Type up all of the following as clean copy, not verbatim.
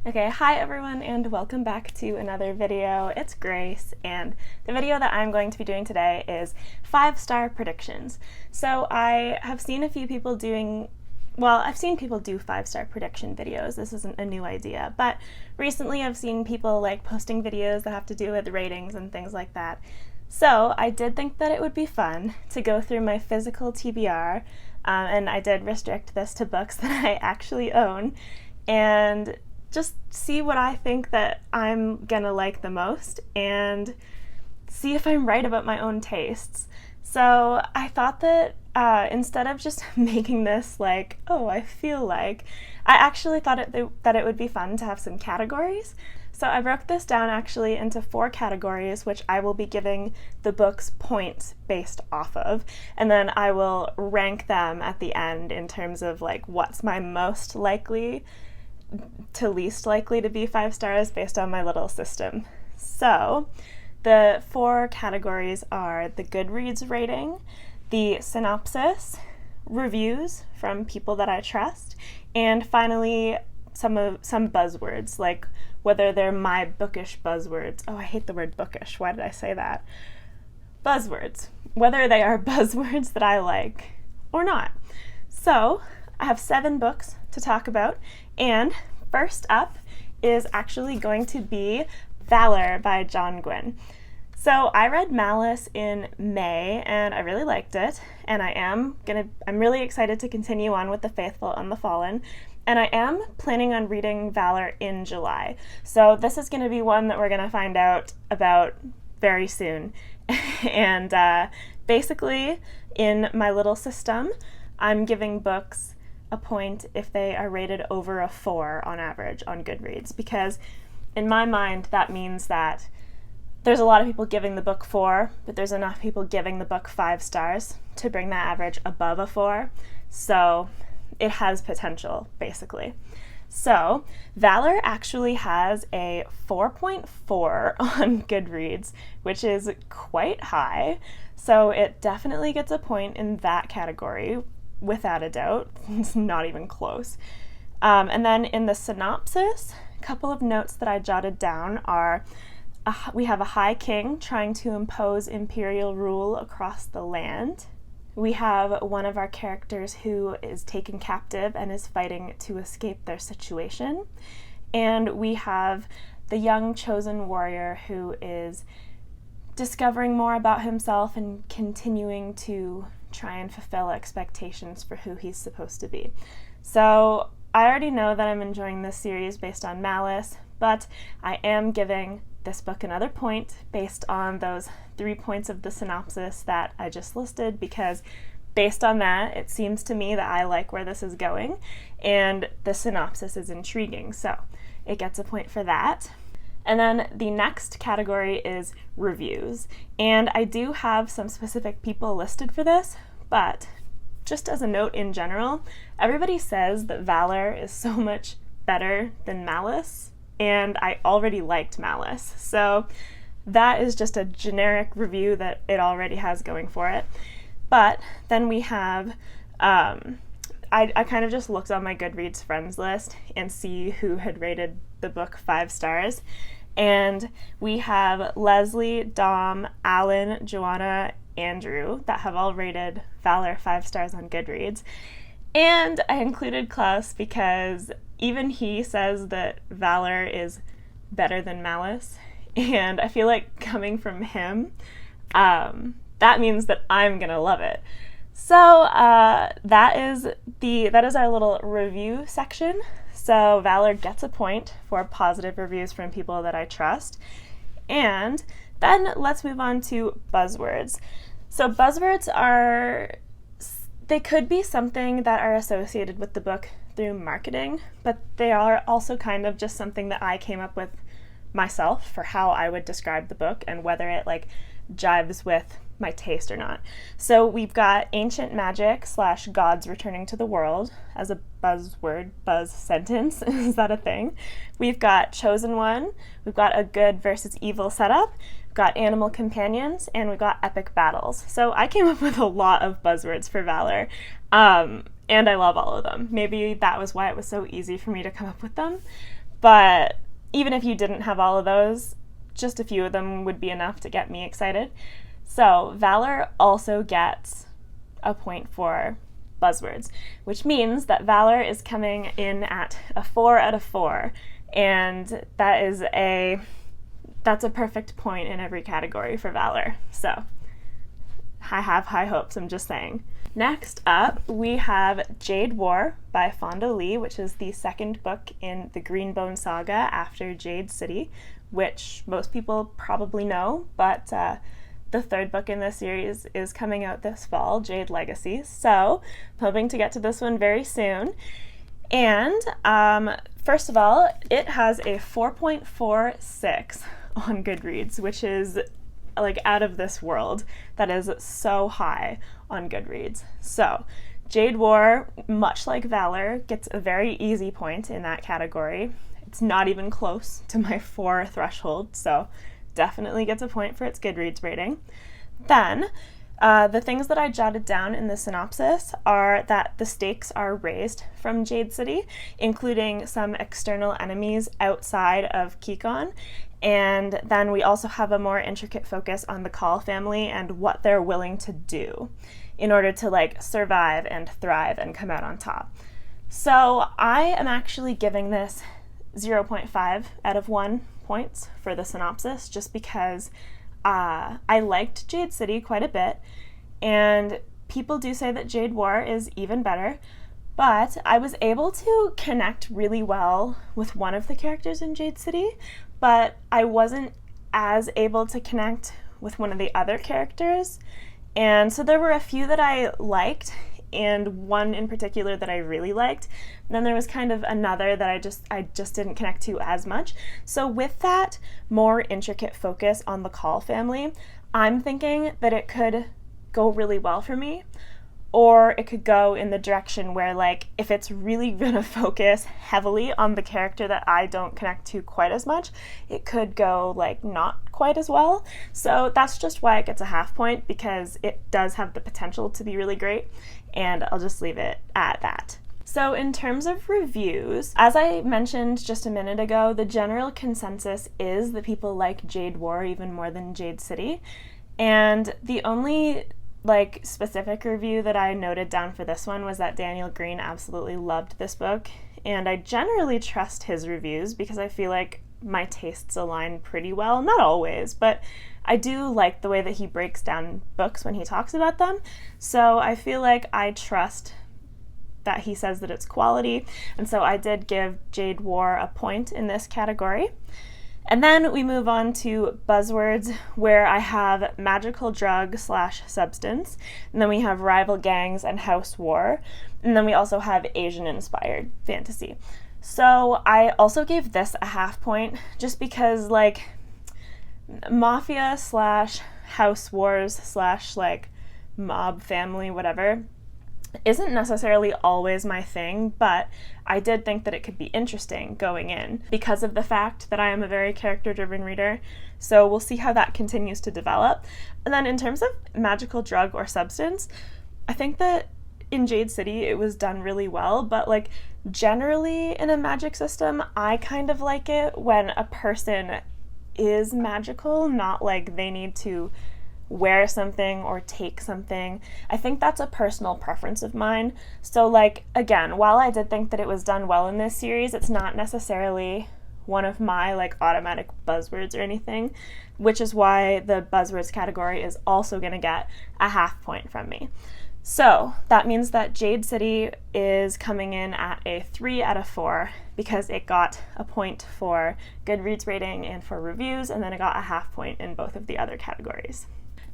Okay, hi everyone and welcome back to another video. It's Grace, and the video that I'm going to be doing today is 5-star predictions. So I have seen a few people I've seen people do 5-star prediction videos. This isn't a new idea, but recently I've seen people posting videos that have to do with ratings and things like that. So I did think that it would be fun to go through my physical TBR, and I did restrict this to books that I actually own, and just see what I think that I'm gonna like the most and see if I'm right about my own tastes. So I thought that instead of just making this I feel like, I actually thought that it would be fun to have some categories. So I broke this down actually into 4 categories, which I will be giving the book's points based off of, and then I will rank them at the end in terms of what's my most likely to least likely to be 5 stars based on my little system. So the 4 categories are the Goodreads rating, the synopsis, reviews from people that I trust, and finally some buzzwords, like whether they're my bookish buzzwords. Oh, I hate the word bookish. Why did I say that? Buzzwords. Whether they are buzzwords that I like or not. So I have 7 books to talk about, and first up is actually going to be Valor by John Gwynne. So I read Malice in May and I really liked it, and I'm really excited to continue on with The Faithful and the Fallen, and I am planning on reading Valor in July. So this is going to be one that we're going to find out about very soon. And basically in my little system, I'm giving books a point if they are rated over a 4 on average on Goodreads, because in my mind that means that there's a lot of people giving the book 4, but there's enough people giving the book 5 stars to bring that average above a 4, so it has potential, basically. So Valor actually has a 4.4 on Goodreads, which is quite high, so it definitely gets a point in that category, without a doubt. It's not even close. And then in the synopsis, a couple of notes that I jotted down are we have a high king trying to impose imperial rule across the land. We have one of our characters who is taken captive and is fighting to escape their situation. And we have the young chosen warrior who is discovering more about himself and continuing to try and fulfill expectations for who he's supposed to be. So I already know that I'm enjoying this series based on Malice, but I am giving this book another point based on those 3 points of the synopsis that I just listed, because based on that, it seems to me that I like where this is going, and the synopsis is intriguing, so it gets a point for that. And then the next category is reviews, and I do have some specific people listed for this, but just as a note in general, everybody says that Valor is so much better than Malice, and I already liked Malice, so that is just a generic review that it already has going for it. But then we have, I kind of just looked on my Goodreads friends list and see who had rated the book 5 stars. And we have Leslie, Dom, Alan, Joanna, Andrew that have all rated Valor 5 stars on Goodreads. And I included Klaus because even he says that Valor is better than Malice. And I feel like coming from him, that means that I'm gonna love it. So that is our little review section. So Valor gets a point for positive reviews from people that I trust. And then let's move on to buzzwords. So buzzwords they could be something that are associated with the book through marketing, but they are also kind of just something that I came up with myself for how I would describe the book and whether it jives with my taste or not. So we've got ancient magic / gods returning to the world as a buzzword, buzz sentence. Is that a thing? We've got chosen one, we've got a good versus evil setup, we've got animal companions, and we've got epic battles. So I came up with a lot of buzzwords for Valor, and I love all of them. Maybe that was why it was so easy for me to come up with them. but even if you didn't have all of those, just a few of them would be enough to get me excited. So valor also gets a point for buzzwords, which means that valor is coming in at a 4 out of 4, and that's a perfect point in every category for valor. So I have high hopes, I'm just saying. Next up, we have Jade War by Fonda Lee, which is the second book in the Greenbone saga after Jade City, which most people probably know, but the third book in this series is coming out this fall, Jade Legacy. So I'm hoping to get to this one very soon. And first of all, it has a 4.46 on Goodreads, which is like out of this world. That is so high on Goodreads. So Jade War, much like Valor, gets a very easy point in that category. It's not even close to my 4 threshold, so definitely gets a point for its Goodreads rating. Then, the things that I jotted down in the synopsis are that the stakes are raised from Jade City, including some external enemies outside of Kikon. And then we also have a more intricate focus on the Call family and what they're willing to do in order to like survive and thrive and come out on top. So I am actually giving this 0.5 out of 1 points for the synopsis, just because I liked Jade City quite a bit, and people do say that Jade War is even better, but I was able to connect really well with one of the characters in Jade City, but I wasn't as able to connect with one of the other characters. And so there were a few that I liked, and one in particular that I really liked. And then there was kind of another that I just didn't connect to as much. So with that more intricate focus on the Call family, I'm thinking that it could go really well for me, or it could go in the direction where, like, if it's really gonna focus heavily on the character that I don't connect to quite as much, it could go, like, not quite as well. So that's just why it gets a half point, because it does have the potential to be really great, and I'll just leave it at that. So in terms of reviews, as I mentioned just a minute ago, the general consensus is that people like Jade War even more than Jade City, and the only specific review that I noted down for this one was that Daniel Green absolutely loved this book, and I generally trust his reviews because I feel like my tastes align pretty well. Not always, but I do like the way that he breaks down books when he talks about them, so I feel like I trust that he says that it's quality, and so I did give Jade War a point in this category. And then we move on to buzzwords, where I have magical drug / substance, and then we have rival gangs and house war, and then we also have Asian-inspired fantasy. So I also gave this a half point, just because, like, mafia / house wars / mob family, whatever, isn't necessarily always my thing, but I did think that it could be interesting going in because of the fact that I am a very character-driven reader, so we'll see how that continues to develop. And then in terms of magical drug or substance, I think that in Jade City it was done really well, but like generally in a magic system, I kind of like it when a person is magical, not like they need to wear something or take something. I think that's a personal preference of mine. So, like, again, while I did think that it was done well in this series, it's not necessarily one of my, like, automatic buzzwords or anything, which is why the buzzwords category is also going to get a half point from me. So that means that Jade City is coming in at a 3 out of 4 because it got a point for Goodreads rating and for reviews, and then it got a half point in both of the other categories.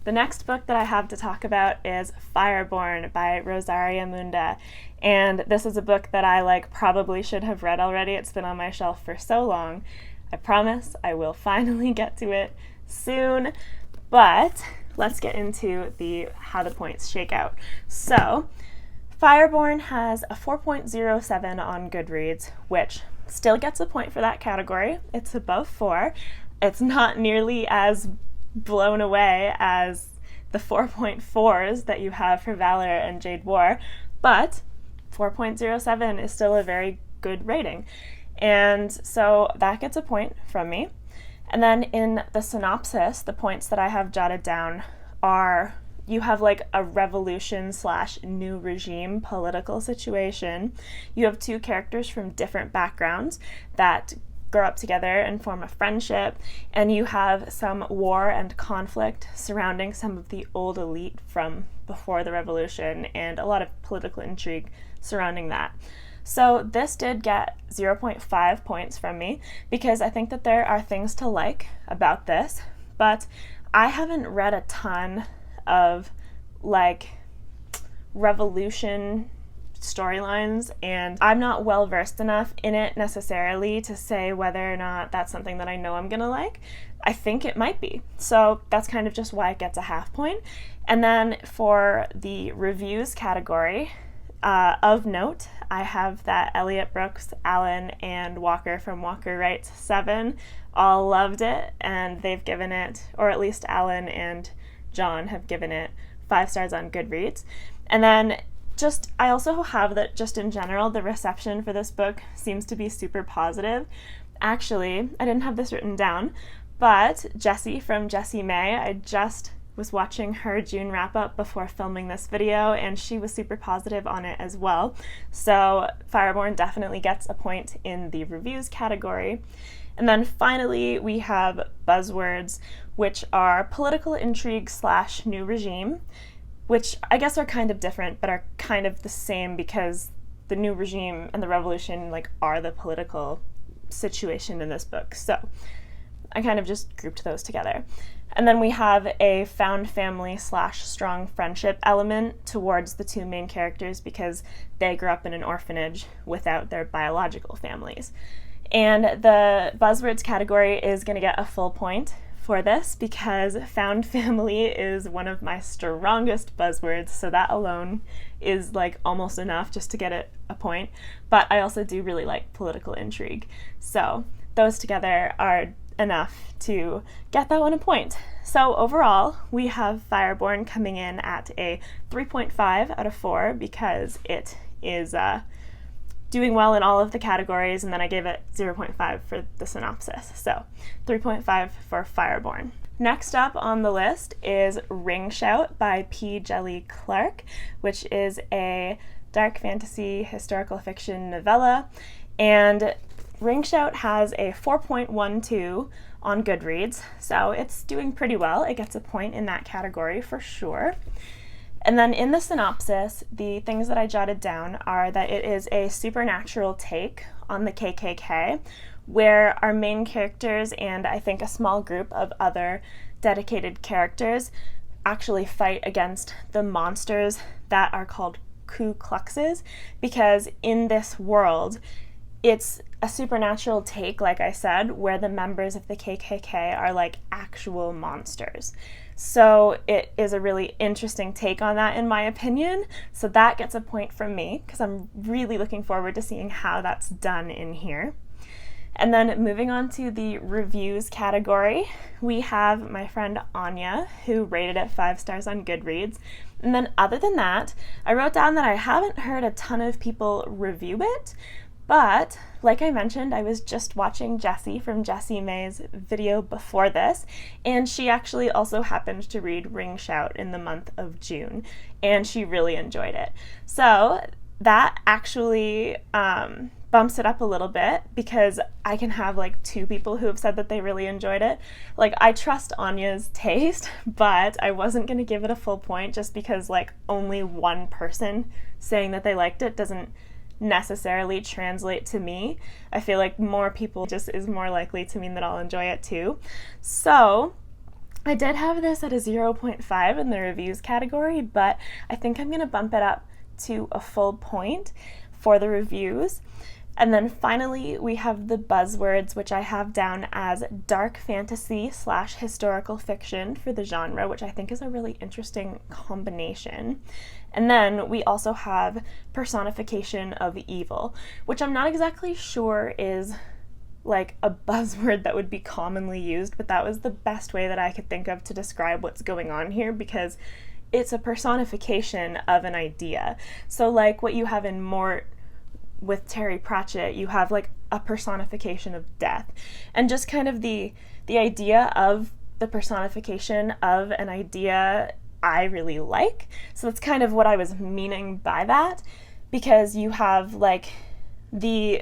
The next book that I have to talk about is Fireborn by Rosaria Munda, and this is a book that I probably should have read already. It's been on my shelf for so long. I promise I will finally get to it soon, but let's get into how the points shake out. So, Fireborn has a 4.07 on Goodreads, which still gets a point for that category. It's above 4. It's not nearly as blown away as the 4.4s that you have for Valor and Jade War, but 4.07 is still a very good rating. And so that gets a point from me. And then in the synopsis, the points that I have jotted down are, you have like a revolution / new regime political situation. You have two characters from different backgrounds that grow up together and form a friendship, and you have some war and conflict surrounding some of the old elite from before the revolution, and a lot of political intrigue surrounding that. So this did get 0.5 points from me because I think that there are things to like about this, but I haven't read a ton of like revolution storylines, and I'm not well versed enough in it necessarily to say whether or not that's something that I know I'm gonna like. I think it might be, so that's kind of just why it gets a half point. And then for the reviews category, of note, I have that Elliot Brooks, Alan, and Walker from Walker Writes 7 all loved it, and they've given it, or at least Alan and John have given it 5 stars on Goodreads. And then I also have that just in general, the reception for this book seems to be super positive. Actually, I didn't have this written down, but Jessie from Jessie May, I just was watching her June wrap-up before filming this video, and she was super positive on it as well. So Fireborn definitely gets a point in the reviews category. And then finally, we have buzzwords, which are political intrigue / new regime, which I guess are kind of different, but are kind of the same because the new regime and the revolution like are the political situation in this book. So I kind of just grouped those together. And then we have a found family / strong friendship element towards the two main characters because they grew up in an orphanage without their biological families. And the buzzwords category is going to get a full point for this because found family is one of my strongest buzzwords, so that alone is like almost enough just to get it a point. But I also do really like political intrigue, so those together are enough to get that one a point. So overall, we have Fireborn coming in at a 3.5 out of 4 because it is doing well in all of the categories, and then I gave it 0.5 for the synopsis. So 3.5 for Fireborn. Next up on the list is Ring Shout by P. Jelly Clark, which is a dark fantasy historical fiction novella, and Ring Shout has a 4.12 on Goodreads, so it's doing pretty well. It gets a point in that category for sure. And then in the synopsis, the things that I jotted down are that it is a supernatural take on the KKK, where our main characters and I think a small group of other dedicated characters actually fight against the monsters that are called Ku Kluxes, because in this world, it's a supernatural take, like I said, where the members of the KKK are like actual monsters. So it is a really interesting take on that, in my opinion. So that gets a point from me because I'm really looking forward to seeing how that's done in here. And then moving on to the reviews category, we have my friend Anya, who rated it 5 stars on Goodreads. And then other than that, I wrote down that I haven't heard a ton of people review it, but like I mentioned, I was just watching Jessie from Jessie May's video before this, and she actually also happened to read Ring Shout in the month of June, and she really enjoyed it. So that actually bumps it up a little bit because I can have like 2 people who have said that they really enjoyed it. Like, I trust Anya's taste, but I wasn't going to give it a full point just because like only one person saying that they liked it doesn't necessarily translate to me. I feel like more people just is more likely to mean that I'll enjoy it too. So I did have this at a 0.5 in the reviews category, but I think I'm going to bump it up to a full point for the reviews. And then finally, we have the buzzwords, which I have down as dark fantasy / historical fiction for the genre, which I think is a really interesting combination. And then we also have personification of evil, which I'm not exactly sure is like a buzzword that would be commonly used, but that was the best way that I could think of to describe what's going on here because it's a personification of an idea. So like what you have in Mort with Terry Pratchett, you have like a personification of death, and just kind of the idea of the personification of an idea I really like. So that's kind of what I was meaning by that, because you have like the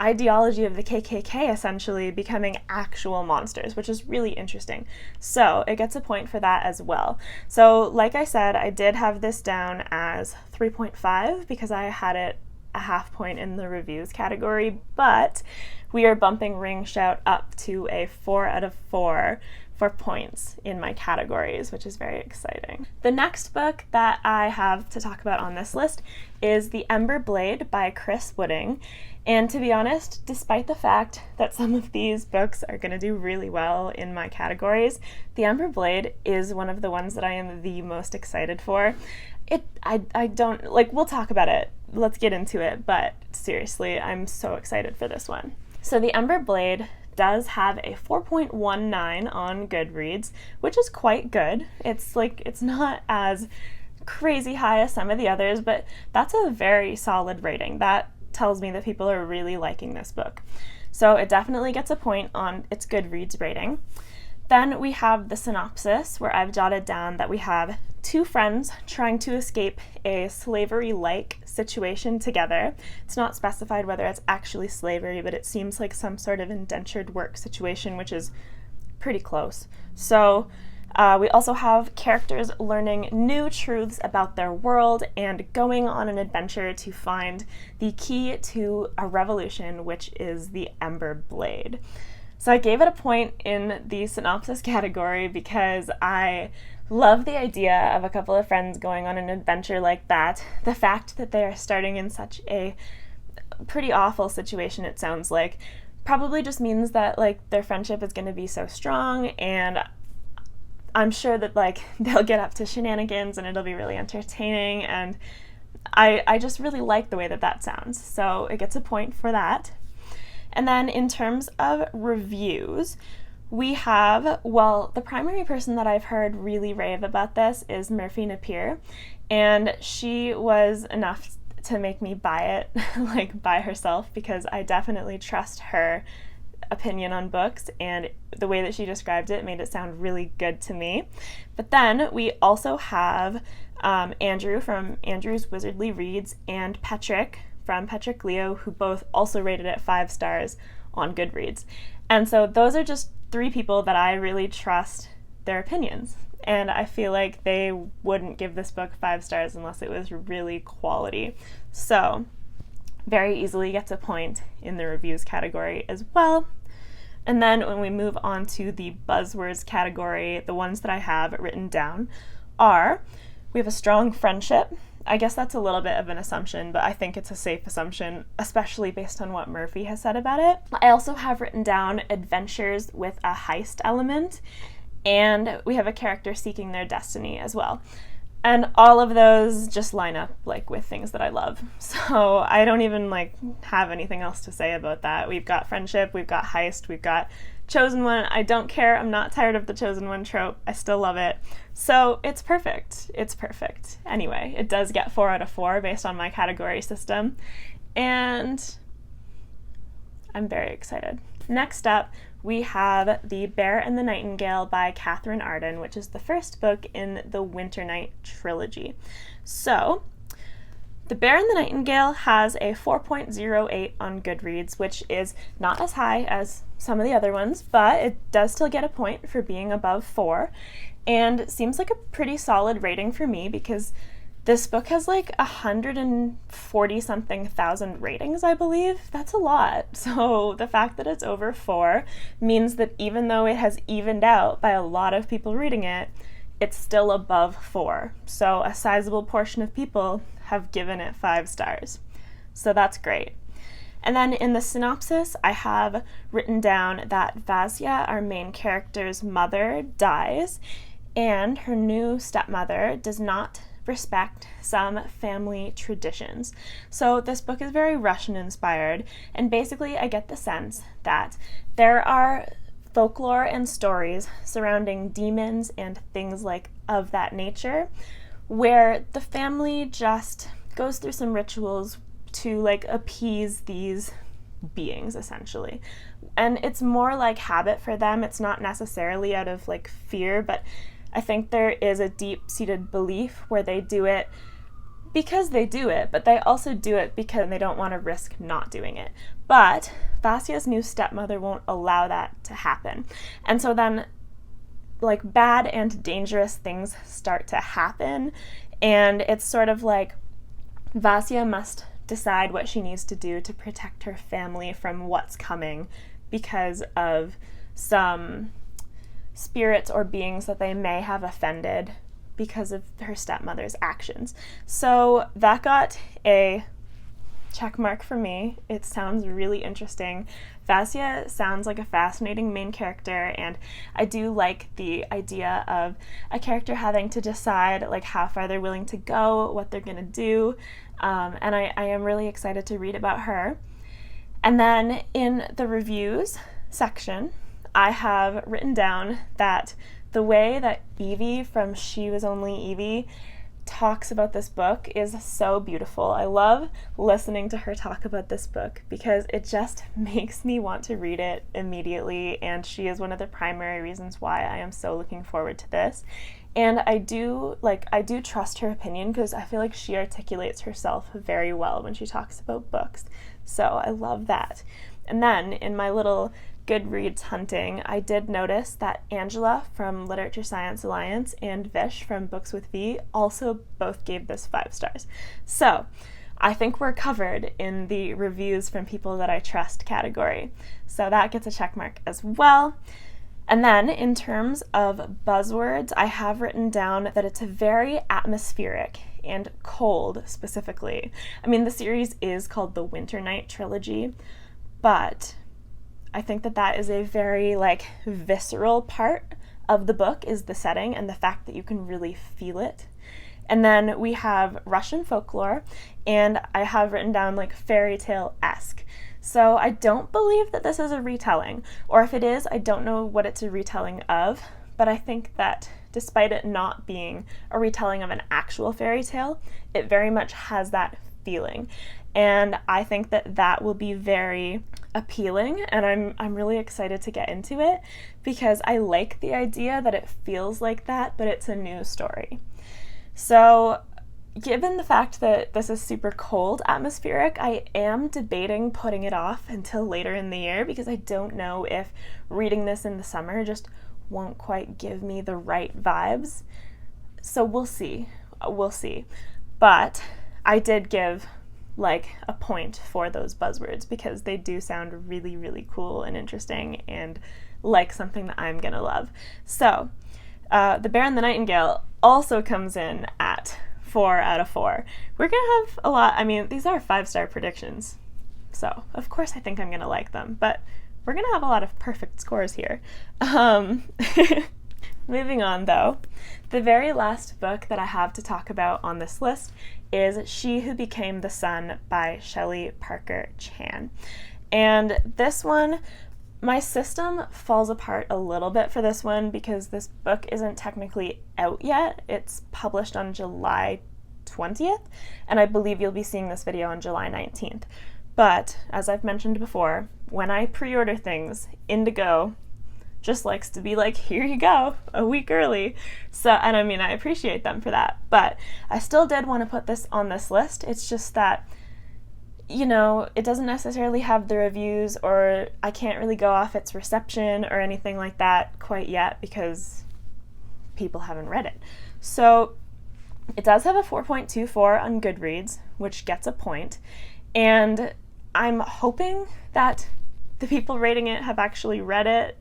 ideology of the KKK essentially becoming actual monsters, which is really interesting. So it gets a point for that as well. So like I said, I did have this down as 3.5 because I had it a half point in the reviews category, but we are bumping Ring Shout up to a 4 out of 4 for points in my categories, which is very exciting. The next book that I have to talk about on this list is The Ember Blade by Chris Wooding. And to be honest, despite the fact that some of these books are going to do really well in my categories, The Ember Blade is one of the ones that I am the most excited for. I don't, like, we'll talk about it. Let's get into it, but seriously, I'm so excited for this one. So The Ember Blade does have a 4.19 on Goodreads, which is quite good. It's not as crazy high as some of the others, but that's a very solid rating. That tells me that people are really liking this book. So it definitely gets a point on its Goodreads rating. Then we have the synopsis, where I've jotted down that we have two friends trying to escape a slavery-like situation together. It's not specified whether it's actually slavery, but it seems like some sort of indentured work situation, which is pretty close. So we also have characters learning new truths about their world and going on an adventure to find the key to a revolution, which is the Ember Blade. So I gave it a point in the synopsis category because I love the idea of a couple of friends going on an adventure like that. The fact that they are starting in such a pretty awful situation, it sounds like, probably just means that like their friendship is going to be so strong, and I'm sure that like they'll get up to shenanigans and it'll be really entertaining, and I just really like the way that sounds. So it gets a point for that. And then in terms of reviews, we have, well, the primary person that I've heard really rave about this is Murphy Napier, and she was enough to make me buy it, like by herself, because I definitely trust her opinion on books, and the way that she described it made it sound really good to me. But then we also have Andrew from Andrew's Wizardly Reads and Petrick from Petrick Leo, who both also rated it 5 stars on Goodreads. And so those are just 3 people that I really trust their opinions. And I feel like they wouldn't give this book 5 stars unless it was really quality. So very easily gets a point in the reviews category as well. And then when we move on to the buzzwords category, the ones that I have written down are, we have a strong friendship. I guess that's a little bit of an assumption, but I think it's a safe assumption, especially based on what Murphy has said about it. I also have written down adventures with a heist element, and we have a character seeking their destiny as well. And all of those just line up like with things that I love. So I don't even like have anything else to say about that. We've got friendship, we've got heist, we've got chosen one. I don't care. I'm not tired of the chosen one trope. I still love it. So it's perfect. It's perfect. Anyway, it does get 4 out of 4 based on my category system, and I'm very excited. Next up, we have The Bear and the Nightingale by Catherine Arden, which is the first book in the Winter Night trilogy. So, The Bear and the Nightingale has a 4.08 on Goodreads, which is not as high as some of the other ones, but it does still get a point for being above 4, and seems like a pretty solid rating for me because this book has like 140 something thousand ratings, I believe. That's a lot. So the fact that it's over 4 means that even though it has evened out by a lot of people reading it, it's still above 4. So a sizable portion of people have given it 5 stars. So that's great. And then in the synopsis, I have written down that Vasya, our main character's mother, dies, and her new stepmother does not respect some family traditions. So this book is very Russian inspired, and basically I get the sense that there are folklore and stories surrounding demons and things like of that nature, where the family just goes through some rituals to like appease these beings, essentially. And it's more like habit for them. It's not necessarily out of like fear, but I think there is a deep-seated belief where they do it because they do it, but they also do it because they don't want to risk not doing it. But Vasia's new stepmother won't allow that to happen. And so then like bad and dangerous things start to happen, and it's sort of like Vasia must decide what she needs to do to protect her family from what's coming because of some spirits or beings that they may have offended because of her stepmother's actions. So that got a check mark for me. It sounds really interesting. Vasia sounds like a fascinating main character, and I do like the idea of a character having to decide like how far they're willing to go, what they're gonna do, and I am really excited to read about her. And then in the reviews section, I have written down that the way that Evie from She Was Only Evie talks about this book is so beautiful. I love listening to her talk about this book because it just makes me want to read it immediately, and she is one of the primary reasons why I am so looking forward to this. And I do trust her opinion because I feel like she articulates herself very well when she talks about books. So I love that. And then in my little Goodreads hunting, I did notice that Angela from Literature Science Alliance and Vish from Books with V also both gave this 5 stars. So I think we're covered in the reviews from people that I trust category. So that gets a check mark as well. And then in terms of buzzwords, I have written down that it's very atmospheric and cold specifically. I mean, the series is called the Winter Night Trilogy, but I think that is a very like visceral part of the book is the setting and the fact that you can really feel it. And then we have Russian folklore, and I have written down like fairy tale-esque. So I don't believe that this is a retelling, or if it is, I don't know what it's a retelling of, but I think that despite it not being a retelling of an actual fairy tale, it very much has that feeling. And I think that will be very appealing, and I'm really excited to get into it because I like the idea that it feels like that, but it's a new story. So given the fact that this is super cold atmospheric, I am debating putting it off until later in the year because I don't know if reading this in the summer just won't quite give me the right vibes. So we'll see. But I did give like a point for those buzzwords because they do sound really, really cool and interesting and like something that I'm gonna love. So The Bear and the Nightingale also comes in at 4 out of 4. We're gonna have a lot. I mean, these are 5-star predictions, so of course I think I'm gonna like them, but we're gonna have a lot of perfect scores here. Moving on though, the very last book that I have to talk about on this list is She Who Became the Sun by Shelley Parker Chan. And this one, my system falls apart a little bit for this one because this book isn't technically out yet. It's published on July 20th, and I believe you'll be seeing this video on July 19th. But as I've mentioned before, when I pre-order things, Indigo just likes to be like, here you go, a week early. So, and I mean, I appreciate them for that, but I still did want to put this on this list. It's just that, you know, it doesn't necessarily have the reviews, or I can't really go off its reception or anything like that quite yet because people haven't read it. So it does have a 4.24 on Goodreads, which gets a point, and I'm hoping that the people rating it have actually read it.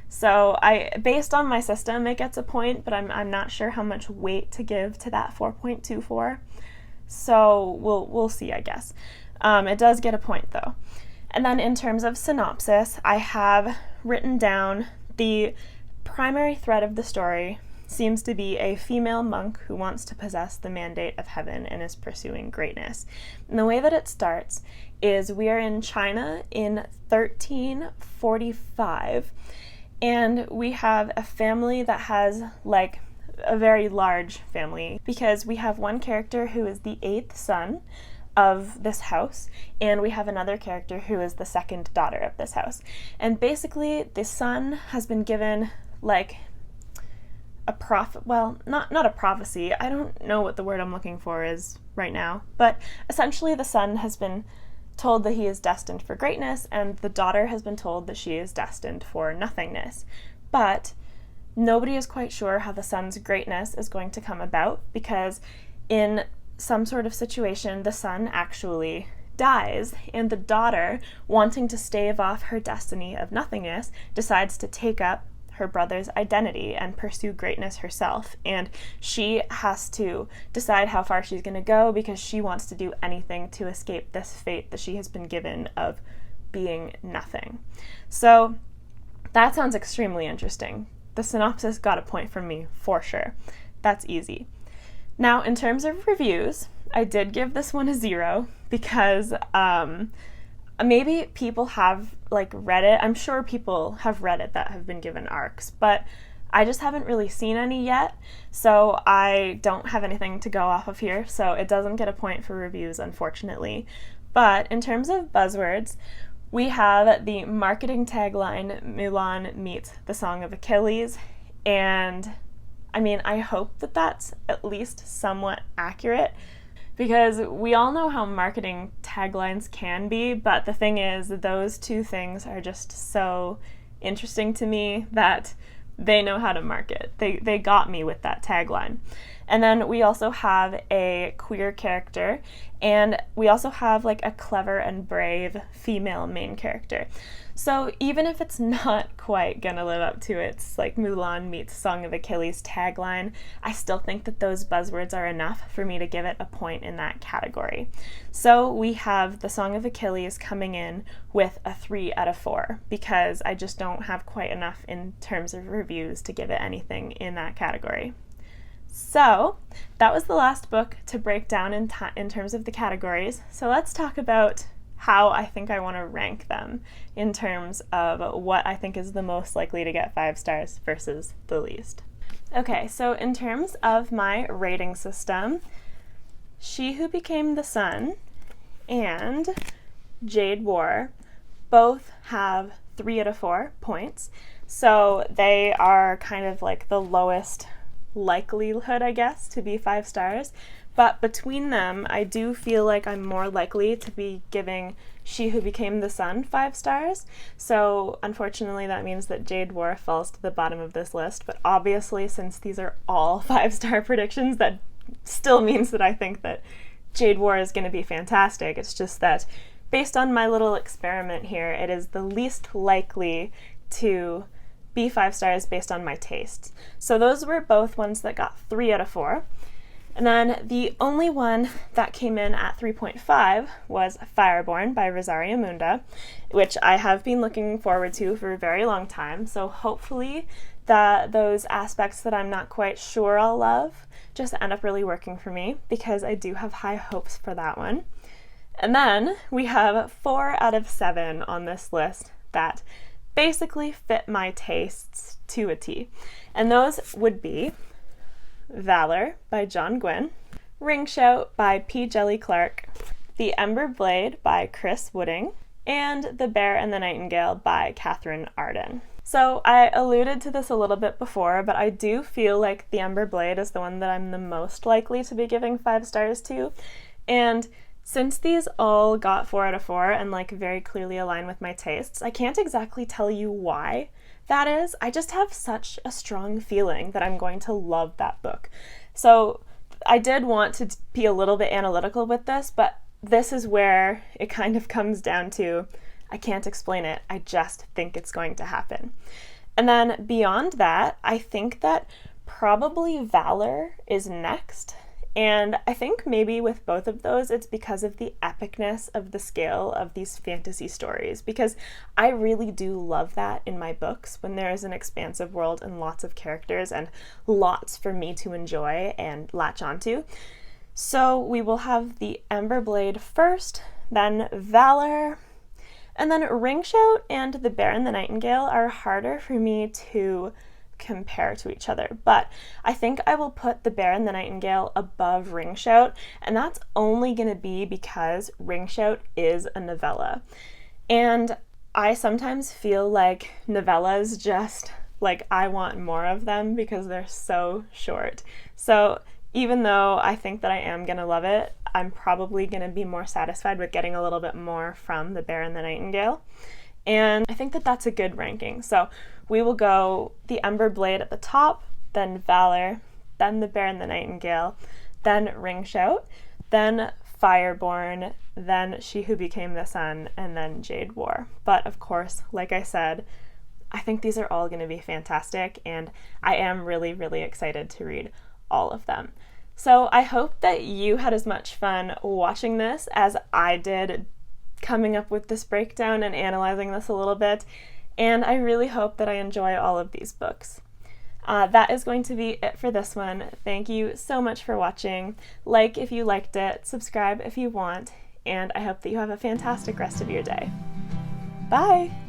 So based on my system, it gets a point, but I'm not sure how much weight to give to that 4.24. So we'll see, I guess. It does get a point though. And then in terms of synopsis, I have written down the primary thread of the story seems to be a female monk who wants to possess the mandate of heaven and is pursuing greatness. And the way that it starts is we are in China in 1345, and we have a family that has like a very large family because we have one character who is the 8th son of this house, and we have another character who is the second daughter of this house. And basically, the son has been given like not a prophecy. I don't know what the word I'm looking for is right now, but essentially the son has been told that he is destined for greatness, and the daughter has been told that she is destined for nothingness. But nobody is quite sure how the son's greatness is going to come about, because in some sort of situation, the son actually dies, and the daughter, wanting to stave off her destiny of nothingness, decides to take up her brother's identity and pursue greatness herself. And she has to decide how far she's going to go, because she wants to do anything to escape this fate that she has been given of being nothing. So that sounds extremely interesting. The synopsis got a point from me for sure. That's easy. Now, in terms of reviews, I did give this one a 0 because maybe people have read it. I'm sure people have read it that have been given arcs, but I just haven't really seen any yet, so I don't have anything to go off of here, so it doesn't get a point for reviews, unfortunately. But in terms of buzzwords, we have the marketing tagline, Mulan meets the Song of Achilles, and I mean, I hope that that's at least somewhat accurate, because we all know how marketing taglines can be, but the thing is, those two things are just so interesting to me that they know how to market. They got me with that tagline. And then we also have a queer character, and we also have a clever and brave female main character. So even if it's not quite gonna live up to its Mulan meets Song of Achilles tagline, I still think that those buzzwords are enough for me to give it a point in that category. So we have the Song of Achilles coming in with a 3 out of 4, because I just don't have quite enough in terms of reviews to give it anything in that category. So that was the last book to break down in terms of the categories. So let's talk about how I think I want to rank them in terms of what I think is the most likely to get 5 stars versus the least. Okay, so in terms of my rating system, She Who Became the Sun and Jade War both have 3 out of 4 points. So they are kind of the lowest likelihood, I guess, to be 5 stars. But between them, I do feel like I'm more likely to be giving She Who Became the Sun 5 stars. So unfortunately, that means that Jade War falls to the bottom of this list. But obviously, since these are all 5-star predictions, that still means that I think that Jade War is going to be fantastic. It's just that based on my little experiment here, it is the least likely to be 5 stars based on my tastes. So those were both ones that got 3 out of 4. And then the only one that came in at 3.5 was Fireborn by Rosaria Munda, which I have been looking forward to for a very long time. So hopefully those aspects that I'm not quite sure I'll love just end up really working for me, because I do have high hopes for that one. And then we have 4 out of 7 on this list that basically fit my tastes to a T. And those would be Valor by John Gwynne, Ring Shout by P. Jelly Clark, The Ember Blade by Chris Wooding, and The Bear and the Nightingale by Catherine Arden. So I alluded to this a little bit before, but I do feel like The Ember Blade is the one that I'm the most likely to be giving 5 stars to. And since these all got 4 out of 4 and very clearly align with my tastes, I can't exactly tell you why that is. I just have such a strong feeling that I'm going to love that book. So I did want to be a little bit analytical with this, but this is where it kind of comes down to, I can't explain it, I just think it's going to happen. And then beyond that, I think that probably Valor is next. And I think maybe with both of those, it's because of the epicness of the scale of these fantasy stories, because I really do love that in my books, when there is an expansive world and lots of characters and lots for me to enjoy and latch onto. So we will have the Ember Blade first, then Valor, and then Ring Shout and The Bear and the Nightingale are harder for me to compare to each other, but I think I will put The Bear and the Nightingale above Ring Shout, and that's only going to be because Ring Shout is a novella. And I sometimes feel like novellas just, like, I want more of them because they're so short. So even though I think that I am going to love it, I'm probably going to be more satisfied with getting a little bit more from The Bear and the Nightingale. And I think that that's a good ranking. So we will go The Ember Blade at the top, then Valor, then The Bear and the Nightingale, then Ring Shout, then Fireborn, then She Who Became the Sun, and then Jade War. But of course, like I said, I think these are all going to be fantastic, and I am really, really excited to read all of them. So I hope that you had as much fun watching this as I did coming up with this breakdown and analyzing this a little bit, and I really hope that I enjoy all of these books. That is going to be it for this one. Thank you so much for watching. Like if you liked it, subscribe if you want, and I hope that you have a fantastic rest of your day. Bye!